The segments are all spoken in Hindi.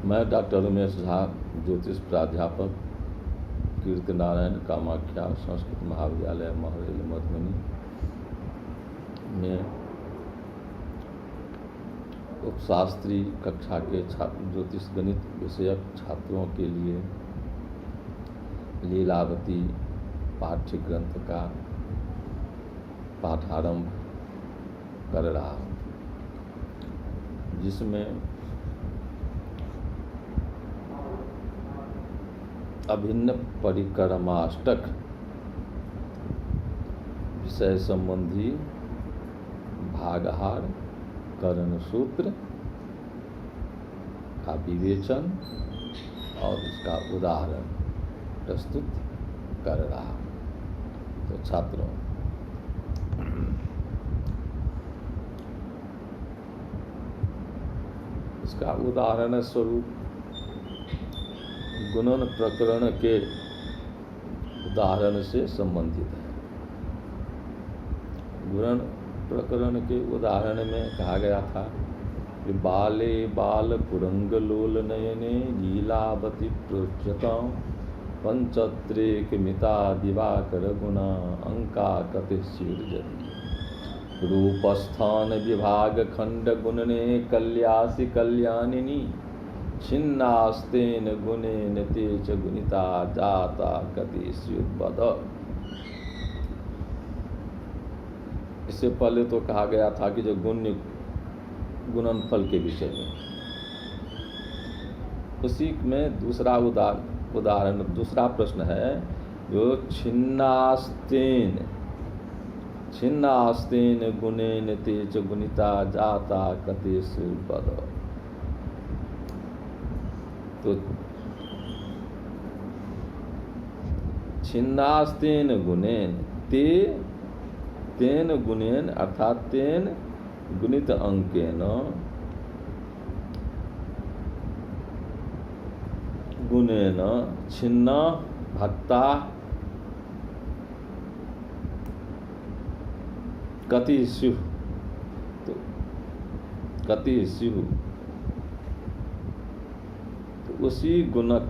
मैं डॉक्टर उमेश झा, ज्योतिष प्राध्यापक, कीर्तिनारायण कामाख्या संस्कृत महाविद्यालय महरेल मधुबनी में उपशास्त्री कक्षा के छात्र ज्योतिष गणित विषयक छात्रों के लिए लीलावती पाठ्य ग्रंथ का पाठारंभ कर रहा हूँ, जिसमें अभिन्न परिक्रमाष्टक विषय संबंधी भागहार करण सूत्र का विवेचन और उसका उदाहरण प्रस्तुत कर रहा हूँ। तो छात्रों, इसका उदाहरण स्वरूप गुणन प्रकरण के उदाहरण से संबंधित है। गुणन प्रकरण के उदाहरण में कहा गया था कि बाले बाल पुरंग लोल नयने लीलावती प्रोच्यतां पंचत्रेक मिता दिवाकर गुणा अंका कतिशीर्जति रूपस्थान विभाग खंड गुणने कल्यासी कल्याणिनी छिन्नास्तेन गुणेन तेज गुणिता जाता कतिशीर्बद। इससे पहले तो कहा गया था कि जो गुणनफल के विषय में, उसी में दूसरा उदाहरण दूसरा प्रश्न है जो छिन्नास्तेन गुणेन तेज गुणिता जाता कतिशीर्बद। तो छिन्नास्तेन गुणेन तेन गुणेन अर्थात तेन गुणित अंकेन गुणेन छिन्न भक्ता कति स्युः। तो कति स्युः, तो उसी गुणक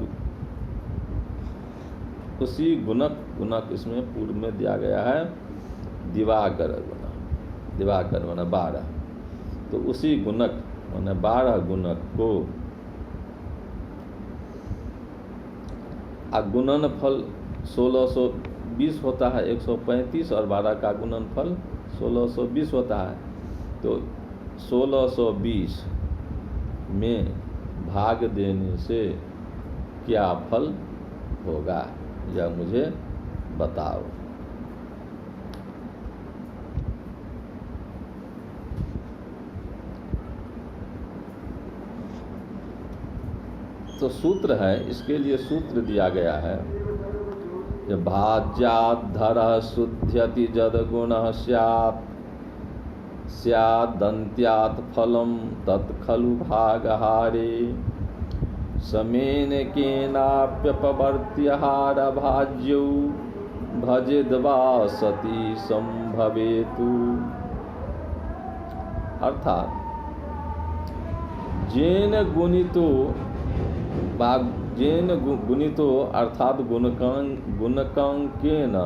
इसमें पूर्व में दिया गया है दिवाकर गुना, दिवाकर माना 12। तो उसी गुणक माना 12 गुणक को गुणनफल 1620 होता है, 135, और 12 का गुणनफल 1620 होता है। तो 1620 में भाग देने से क्या फल होगा, यह मुझे बताओ। तो सूत्र है, इसके लिए सूत्र दिया गया है कि भाज्याद्धरः शुद्ध्यति जद गुणः स्यादन्त्यात् फलं तत् खलु भागहारे समेन केनाप्यपवर्त्य हारभाज्यौ भजेद्वा सति संभवेतु। अर्थात जेन गुणितो अर्थात गुणकांकेन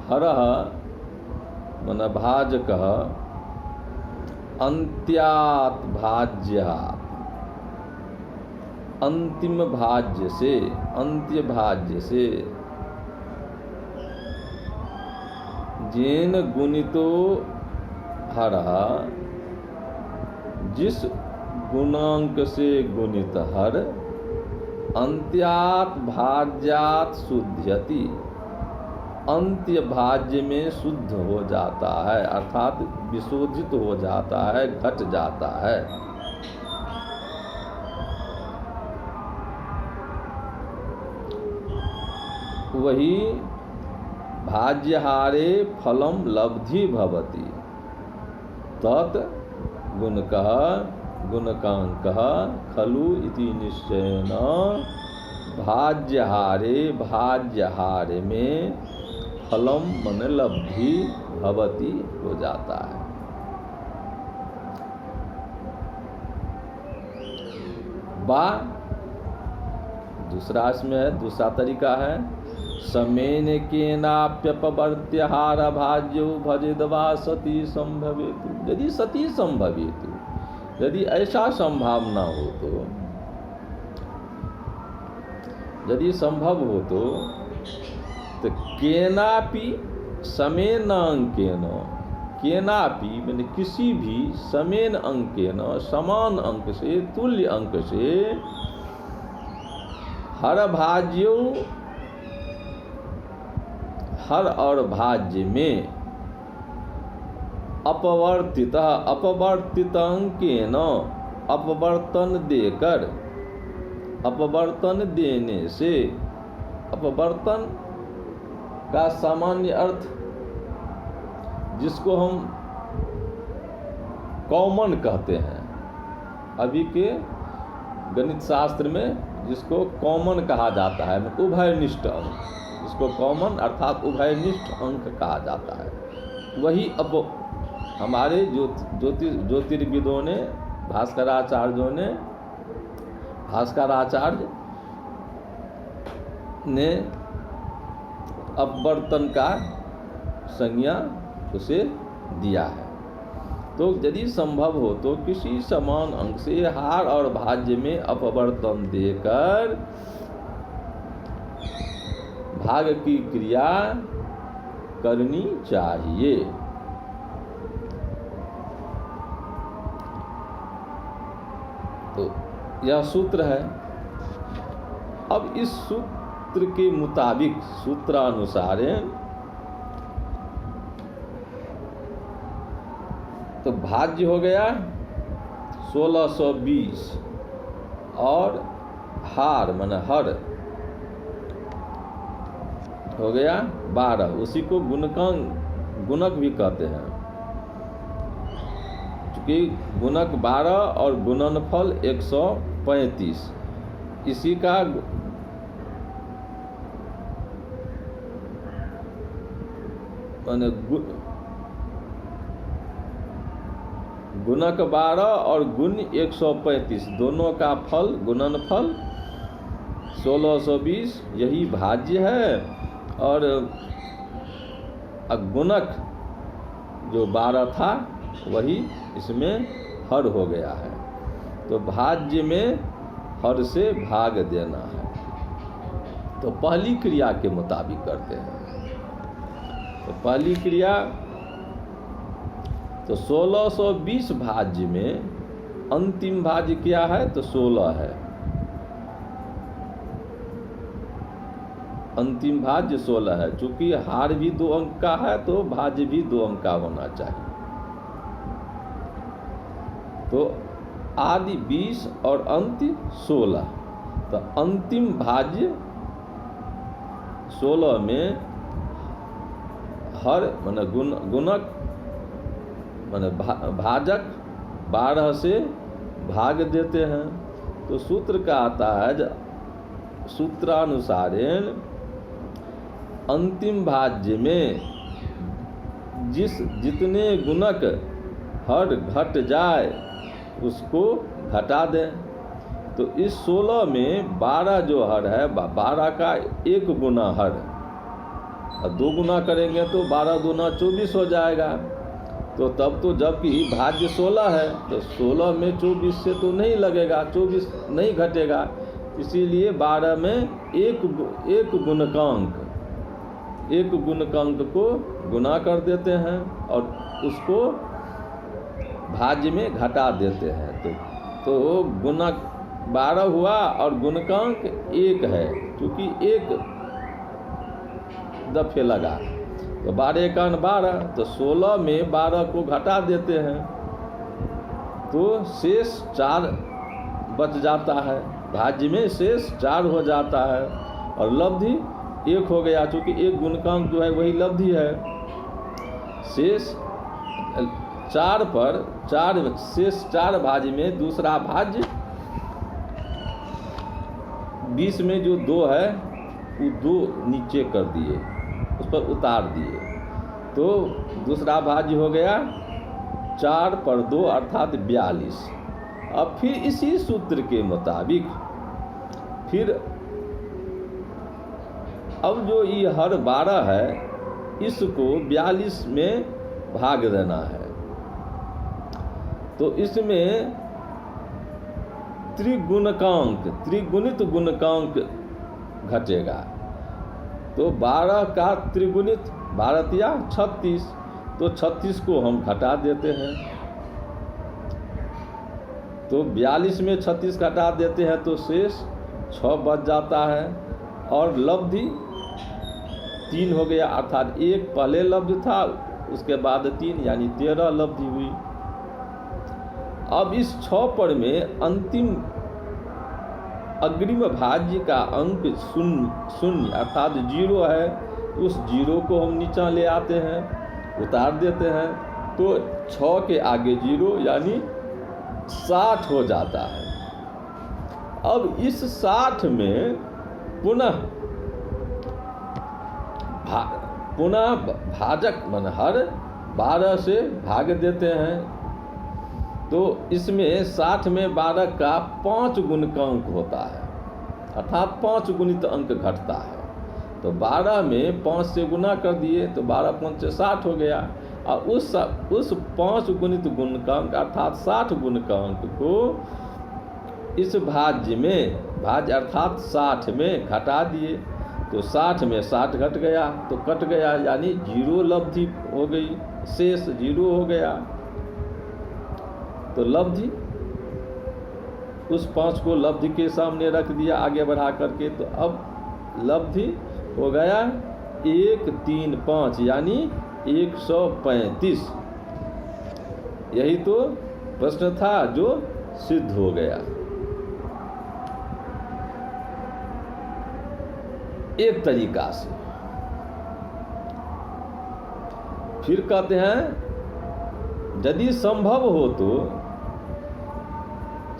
हरः मन भाजकः अन्त्यात् भाज्यात्, अंतिम भाज्य से, अंत्य भाज्य से, जेन गुणितो हरः जिस गुणांक से गुणित हर अंत्यात् भाज्यात् शुद्ध्यति, अंत्य भाज्य में शुद्ध हो जाता है, अर्थात विशोधित हो जाता है, घट जाता है। वही भाज्यहारे फलम लब्धि भवति तत् गुणकः गुणकांकः खलु इति निश्चयेन भाज्यहारे में फलम मन लब्धि भवति हो जाता है। बा दूसरा इसमें है, दूसरा तरीका है समेन केनाप्यपवर्त्य हार भाज्यो भजेदवा सती संभवेतु। यदि सती संभवेतु, यदि ऐसा संभावना हो तो, यदि संभव हो तो केनापि समेन अंकेन, केनापि मैंने किसी भी समेन अंकेन समान अंक से, तुल्य अंक से हर भाज्यो, हर और भाज्य में अपवर्तित, अपवर्तित अंकेन अपवर्तन देकर, अपवर्तन देने से, अपवर्तन का सामान्य अर्थ जिसको हम कॉमन कहते हैं, अभी के गणित शास्त्र में जिसको कॉमन कहा जाता है, उभयनिष्ठ अंक, जिसको कॉमन अर्थात उभयनिष्ठ अंक कहा जाता है, वही अब हमारे ज्योतिर्विदों ने, भास्कराचार्यों ने, भास्कराचार्य ने अपवर्तन का संज्ञा उसे दिया है। तो यदि संभव हो तो किसी समान अंक से हार और भाज्य में अपवर्तन देकर भाग की क्रिया करनी चाहिए। तो यह सूत्र है। अब इस सूत्र के मुताबिक, सूत्रानुसार तो भाज्य हो गया 1620 और हार माने हर हो गया 12, उसी को गुणक भी कहते हैं, क्योंकि गुणक 12 और गुणनफल 135, इसी का माने गुणक 12 और गुण 135, दोनों का फल गुणनफल 1620 यही भाज्य है, और गुणक जो 12 था वही इसमें हर हो गया है। तो भाज्य में हर से भाग देना है। तो पहली क्रिया के मुताबिक करते हैं। तो पहली क्रिया तो 1620 भाज्य में अंतिम भाज्य क्या है? तो 16 है। अंतिम भाज्य 16 है। चूंकि हार भी 2 अंक का है तो भाज्य भी 2 अंक का होना चाहिए। तो आदि 20 और अंत 16। तो अंतिम भाज्य 16 में हर माने गुणक माने भाजक 12 से भाग देते हैं। तो सूत्र का आता है सूत्रानुसार अंतिम भाज्य में जितने गुणक हर घट जाए उसको घटा दें। तो इस 16 में 12 जो हर है 12 का 1 गुना हर, और 2 गुना करेंगे तो 12 दूना 24 हो जाएगा। तो तब तो जबकि भाज्य 16 है तो 16 में 24 से तो नहीं लगेगा, 24 नहीं घटेगा। इसीलिए 12 में एक गुणकांक को गुना कर देते हैं और उसको भाज्य में घटा देते हैं। तो गुणक 12 हुआ और गुणकांक 1 है, क्योंकि 1 दफे लगा। तो 12 एकान 12, तो 16 में 12 को घटा देते हैं तो शेष 4 बच जाता है। भाज्य में शेष 4 हो जाता है और लब्धि 1 हो गया, क्योंकि 1 गुणकांक जो है वही लब्धि है। शेष 4 पर 4 शेष 4 भाज्य में दूसरा भाज्य 20 में जो 2 है वो 2 नीचे कर दिए, उस पर उतार दिए। तो दूसरा भाज्य हो गया 4 पर 2 अर्थात 42। अब फिर इसी सूत्र के मुताबिक फिर अब जो ये हर 12 है इसको 42 में भाग देना है। तो इसमें त्रिगुणित गुणकांक घटेगा। तो 12 का त्रिगुणित 12 या 36, तो 36 को हम घटा देते हैं। तो 42 में 36 घटा देते हैं तो शेष 6 बच जाता है और लब्धि 3 हो गया, अर्थात 1 पहले लब्धि था उसके बाद 3 यानी 13 लब्धि हुई। अब इस 6 पर में अंतिम अग्रिम भाज्य का अंक शून्य अर्थात 0 है, उस 0 को हम नीचा ले आते हैं, उतार देते हैं। तो 6 के आगे 0 यानी 60 हो जाता है। अब इस 60 में पुनः भाजक मन हर 12 से भाग देते हैं। तो इसमें 60 में 12 का 5 गुणकांक होता है, अर्थात 5 गुणित अंक घटता है। तो 12 में 5 से गुना कर दिए तो 12 5 से 60 हो गया। और उस 5 गुणित गुणकांक अर्थात 60 गुणकांक को इस भाज्य अर्थात 60 में घटा दिए। तो 60 में 60 घट गया तो कट गया, यानी 0 लब्धि हो गई, शेष 0 हो गया। तो लब्धि उस 5 को लब्धि के सामने रख दिया आगे बढ़ा करके। तो अब लब्धि हो गया 135 यानी 135। यही तो प्रश्न था जो सिद्ध हो गया। एक तरीका से फिर कहते हैं यदि संभव हो तो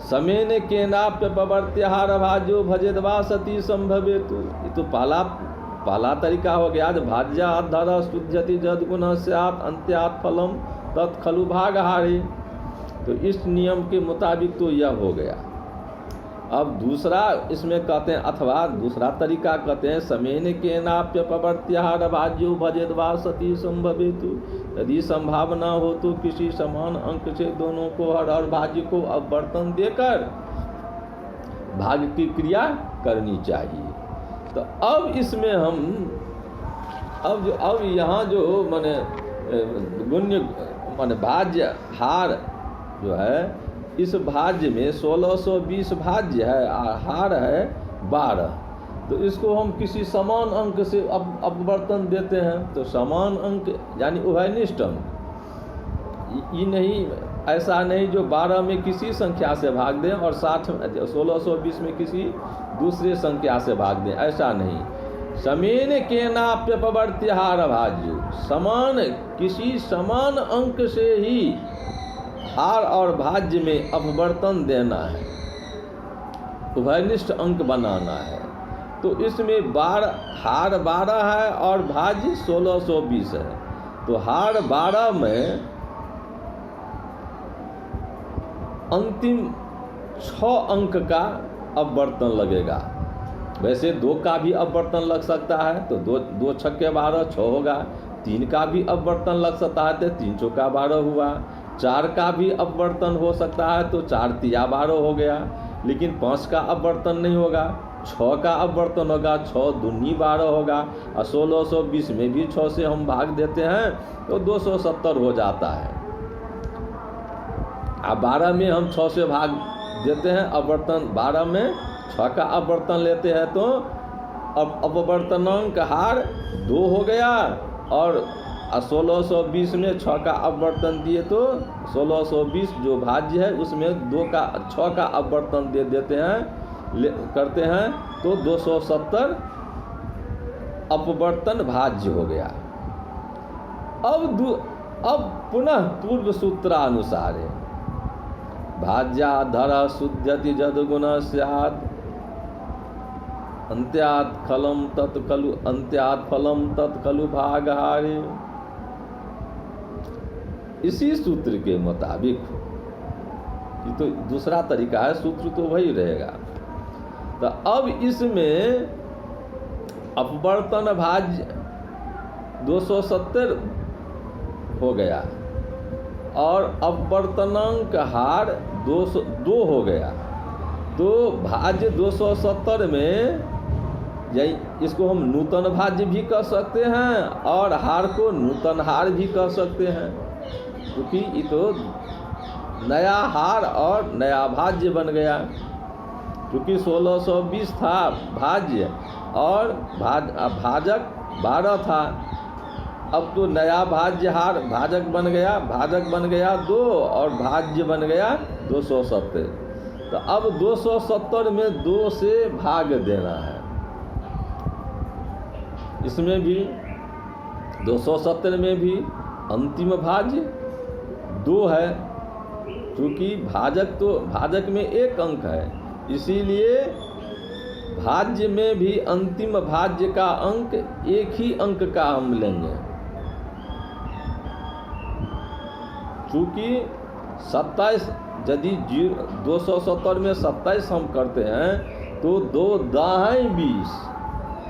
समेन केनाप्य प्रवर्त्याहार भाज्यो भजेदवा सती संभवे। तो ये तो पहला तरीका हो गया। भाज्या धर शुद्धति जद गुण स्यात् अंत्यात् फलम तत्खलु भागहारे। तो इस नियम के मुताबिक तो यह हो गया। अब दूसरा इसमें कहते हैं, अथवा दूसरा तरीका कहते हैं समेन केनाप्य प्रवर्त्याहार भाज्यो भजेदवा सती संभवेतु। यदि संभावना हो तो किसी समान अंक से दोनों को हर और भाज्य को अववर्तन देकर भाग की क्रिया करनी चाहिए। तो अब इसमें हम अब यहाँ जो माने गुण्य माने भाज्य हार जो है, इस भाज्य में 1620 भाज्य है और हार है 12। तो इसको हम किसी समान अंक से अपवर्तन देते हैं। तो समान अंक यानी उभयनिष्ठ अंक, ये नहीं ऐसा नहीं जो 12 में किसी संख्या से भाग दें और 1620 में किसी दूसरे संख्या से भाग दें, ऐसा नहीं। समेन केनाप्य प्रवर्त्याहार भाज्य, समान किसी समान अंक से ही हार और भाज्य में अपवर्तन देना है, उभयनिष्ठ अंक बनाना है। तो इसमें हार 12 है और भाज्य 1620 है। तो हार 12 में अंतिम 6 अंक का अपवर्तन लगेगा। वैसे 2 का भी अपवर्तन लग सकता है, तो 2 छक्के 12 6 होगा। 3 का भी अपवर्तन लग सकता है तो 3 चौका 12 हुआ। 4 का भी अपवर्तन हो सकता है तो 4 तिया 12 हो गया। लेकिन 5 का अपवर्तन नहीं होगा, 6 का अपवर्तन होगा, 6 दूनी 12 होगा। और 1620 में भी 6 से हम भाग देते हैं तो 270 हो जाता है। अब 12 में हम 6 से भाग देते हैं, अपवर्तन 12 में 6 का अपवर्तन लेते हैं तो अब अपवर्तनांक हार 2 हो गया। और 1620 में 6 का अपवर्तन दिए तो 1620 जो भाज्य है उसमें 6 का अपवर्तन दे देते हैं करते हैं तो 270 अपवर्तन भाज्य हो गया। अब पुनः पूर्व सूत्रानुसार है भाज्या धर शुद्धति जद गुण स्यात् अंत्यात् फलम तत्खलु अंत्यात् फलम तत्खलु भागहारे। इसी सूत्र के मुताबिक ये तो दूसरा तरीका है, सूत्र तो वही रहेगा। तो अब इसमें अपवर्तन भाज्य 270 हो गया और अपवर्तनांक हार 202 हो गया। तो भाज्य 270 में यही, इसको हम नूतन भाज्य भी कह सकते हैं और हार को नूतन हार भी कह सकते हैं, क्योंकि ये तो नया हार और नया भाज्य बन गया। क्योंकि 1620 था भाज्य और भाजक 12 था। अब तो नया भाज्य हार भाजक बन गया 2 और भाज्य बन गया 270। तो अब 270 में 2 से भाग देना है। इसमें भी 270 में भी अंतिम भाज्य 2 है, क्योंकि भाजक में 1 अंक है, इसीलिए भाज्य में भी अंतिम भाज्य का अंक 1 ही अंक का हम लेंगे। चूँकि 27 यदि 270 में 27 हम करते हैं तो 2 दाएं 20,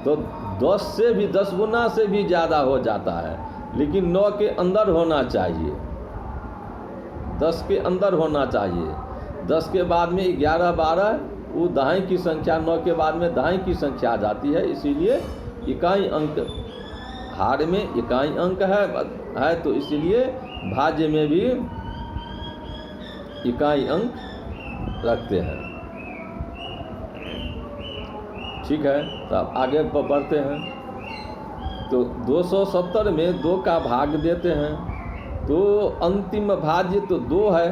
तो 10 से भी 10 गुना से भी ज़्यादा हो जाता है, लेकिन 9 के अंदर होना चाहिए, 10 के अंदर होना चाहिए। 10 के बाद में 11 12 वो दाएं की संख्या, 9 के बाद में दाएं की संख्या आ जाती है, इसीलिए इकाई अंक हार में इकाई अंक है तो इसलिए भाज्य में भी इकाई अंक रखते हैं। ठीक है, तो अब आगे बढ़ते हैं। तो 270 में 2 का भाग देते हैं, तो अंतिम भाज्य तो 2 है,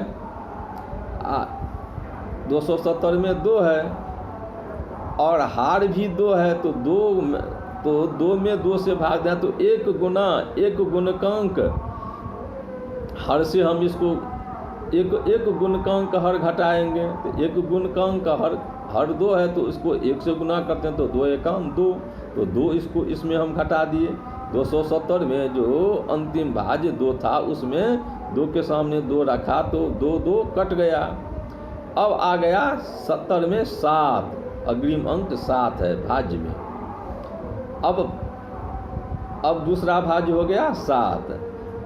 270 में 2 है और हार भी 2 है, तो 2 में 2 से भाग दें तो 1 गुना 1 गुणकांक हर से हम इसको एक गुणकांक हर घटाएंगे, तो 1 गुणकांक हर 2 है, तो इसको 1 से गुना करते हैं तो 2 एकाम 2, तो 2 इसको इसमें हम घटा दिए। 270 में जो अंतिम भाज्य 2 था उसमें 2 के सामने 2 रखा तो 2 कट गया। अब आ गया 70 में 7, अग्रिम अंक 7 है भाज्य में। अब दूसरा भाज्य हो गया 7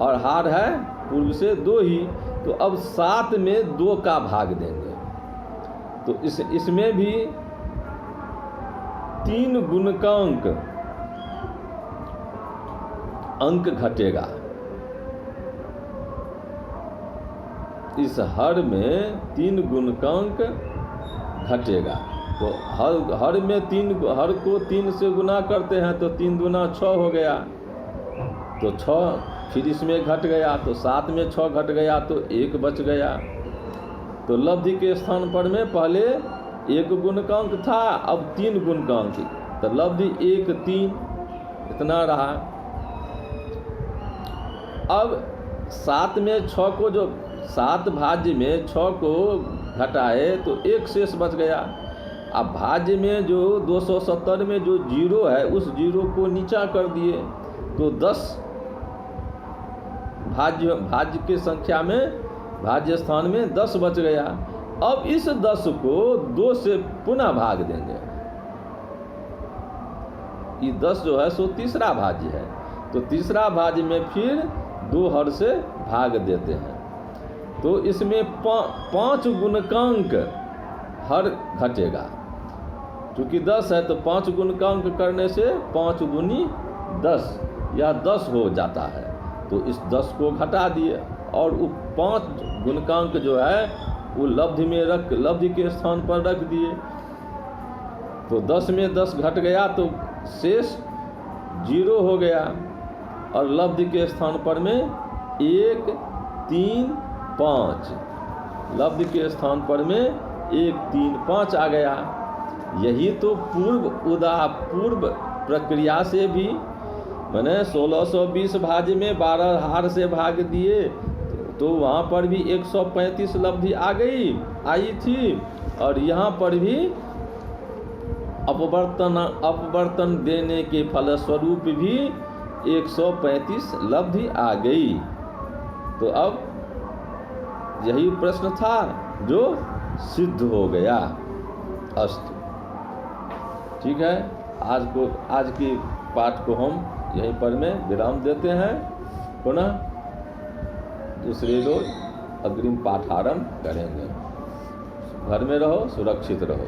और हार है पूर्व से 2 ही, तो अब 7 में 2 का भाग देंगे, तो इसमें भी 3 गुणकांक अंक घटेगा। इस हर में 3 गुणकांक घटेगा, तो हर में हर को 3 से गुना करते हैं तो 3 दूना 6 हो गया, तो 6 फिर इसमें घट गया, तो 7 में 6 घट गया तो 1 बच गया। तो लब्धि के स्थान पर में पहले 1 गुणकांक था, अब 3 गुणकांक, तो लब्धि 1 3 इतना रहा। अब 7 में 6 को जो 7 भाज्य में 6 को घटाए तो 1 शेष बच गया। अब भाज्य में जो 270 में जो 0 है उस 0 को नीचा कर दिए, तो 10 भाज्य के संख्या में भाज्य स्थान में 10 बच गया। अब इस 10 को 2 से पुनः भाग देंगे। ये 10 जो है सो तीसरा भाज्य है, तो तीसरा भाज्य में फिर 2 हर से भाग देते हैं, तो इसमें 5 गुणकांक हर घटेगा। क्योंकि 10 है तो 5 गुणकांक करने से 5 दूनी 10 या 10 हो जाता है, तो इस 10 को घटा दिए और वो 5 गुणकांक जो है वो लब्धि के स्थान पर रख दिए। तो 10 में 10 घट गया तो शेष 0 हो गया और लब्धि के स्थान पर में 1 3 5, लब्धि के स्थान पर में 1 3 5 आ गया। यही तो पूर्व प्रक्रिया से भी मैंने 1620 भाज्य में 12 हार से भाग दिए, तो वहाँ पर भी 135 लब्धि आई थी और यहाँ पर भी अपवर्तन देने के फलस्वरूप भी 135 लब्धि आ गई। तो अब यही प्रश्न था जो सिद्ध हो गया। अस्तु, ठीक है। आज की पाठ को हम यहीं पर में विराम देते हैं। पुनः दूसरे रोज अग्रिम पाठ आरंभ करेंगे। घर में रहो, सुरक्षित रहो।